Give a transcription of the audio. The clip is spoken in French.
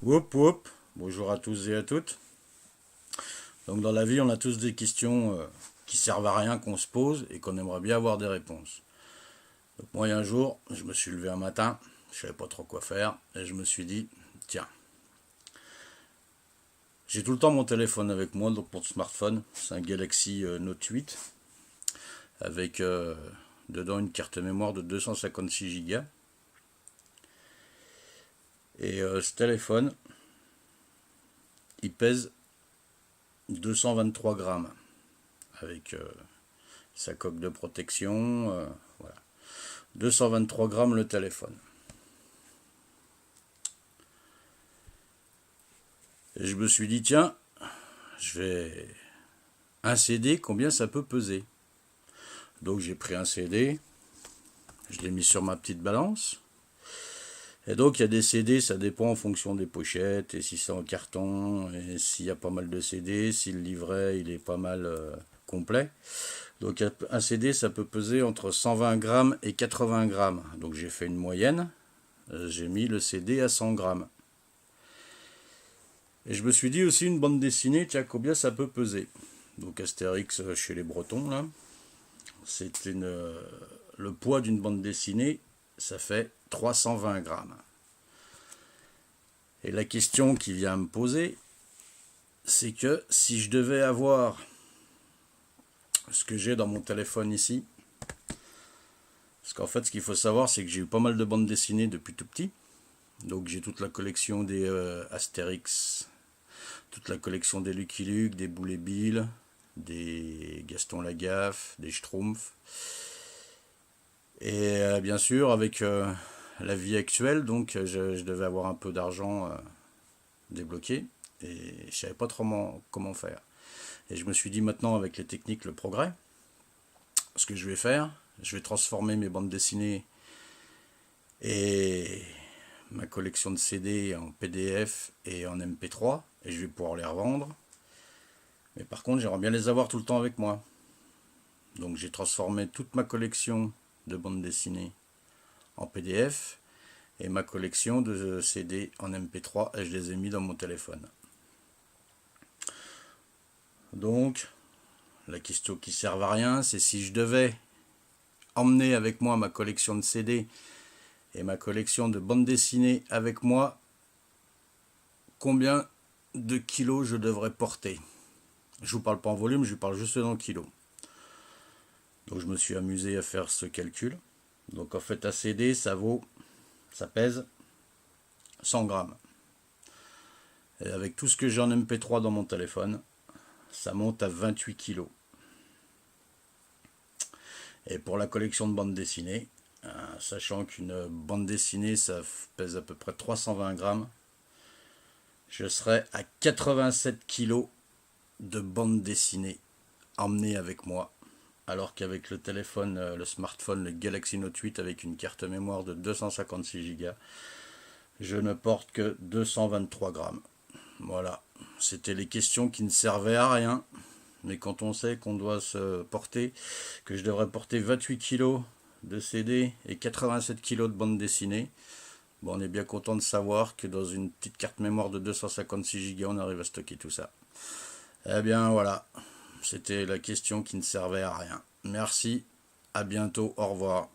Whoop whoop, bonjour à tous et à toutes. Donc dans la vie, on a tous des questions qui servent à rien, qu'on se pose et qu'on aimerait bien avoir des réponses. Donc moi, un jour, je me suis levé un matin, je savais pas trop quoi faire et je me suis dit, tiens, j'ai tout le temps mon téléphone avec moi, donc mon smartphone, c'est un Galaxy Note 8 avec dedans une carte mémoire de 256 Go. Et ce téléphone, il pèse 223 grammes avec sa coque de protection. Voilà. 223 grammes le téléphone. Et je me suis dit, tiens, je vais... Un CD, combien ça peut peser? Donc j'ai pris un CD, je l'ai mis sur ma petite balance. Et donc il y a des CD, ça dépend en fonction des pochettes, et si c'est en carton, et s'il y a pas mal de CD, si le livret il est pas mal complet. Donc un CD, ça peut peser entre 120 grammes et 80 grammes. Donc j'ai fait une moyenne, j'ai mis le CD à 100 grammes. Et je me suis dit aussi une bande dessinée, tiens, combien ça peut peser? Donc Astérix chez les Bretons, là, c'est le poids d'une bande dessinée, ça fait 320 grammes. Et la question qui vient me poser, c'est que si je devais avoir ce que j'ai dans mon téléphone ici, parce qu'en fait ce qu'il faut savoir, c'est que j'ai eu pas mal de bandes dessinées depuis tout petit. Donc j'ai toute la collection des Astérix, toute la collection des Lucky Luke, des Boulet Bill, des Gaston Lagaffe, des Schtroumpfs. Et bien sûr, avec la vie actuelle, donc je devais avoir un peu d'argent débloqué et je savais pas trop comment faire. Et je me suis dit maintenant avec les techniques, le progrès, ce que je vais faire, je vais transformer mes bandes dessinées et ma collection de CD en PDF et en MP3 et je vais pouvoir les revendre. Mais par contre, j'aimerais bien les avoir tout le temps avec moi. Donc j'ai transformé toute ma collection de bandes dessinées en PDF et ma collection de CD en MP3 et je les ai mis dans mon téléphone. Donc la question qui sert à rien, c'est si je devais emmener avec moi ma collection de CD et ma collection de bandes dessinées avec moi, combien de kilos je devrais porter? Je vous parle pas en volume, je vous parle juste dans kilos. Donc je me suis amusé à faire ce calcul. Donc en fait un CD ça pèse 100 grammes. Et avec tout ce que j'ai en MP3 dans mon téléphone, ça monte à 28 kilos. Et pour la collection de bandes dessinées, sachant qu'une bande dessinée ça pèse à peu près 320 grammes, je serai à 87 kilos de bande dessinée emmenée avec moi. Alors qu'avec le téléphone, le smartphone, le Galaxy Note 8 avec une carte mémoire de 256 Go, je ne porte que 223 grammes. Voilà, c'était les questions qui ne servaient à rien. Mais quand on sait qu'on doit se porter, que je devrais porter 28 kg de CD et 87 kg de bande dessinée, bon, on est bien content de savoir que dans une petite carte mémoire de 256 Go, on arrive à stocker tout ça. Eh bien voilà, c'était la question qui ne servait à rien. Merci, à bientôt, au revoir.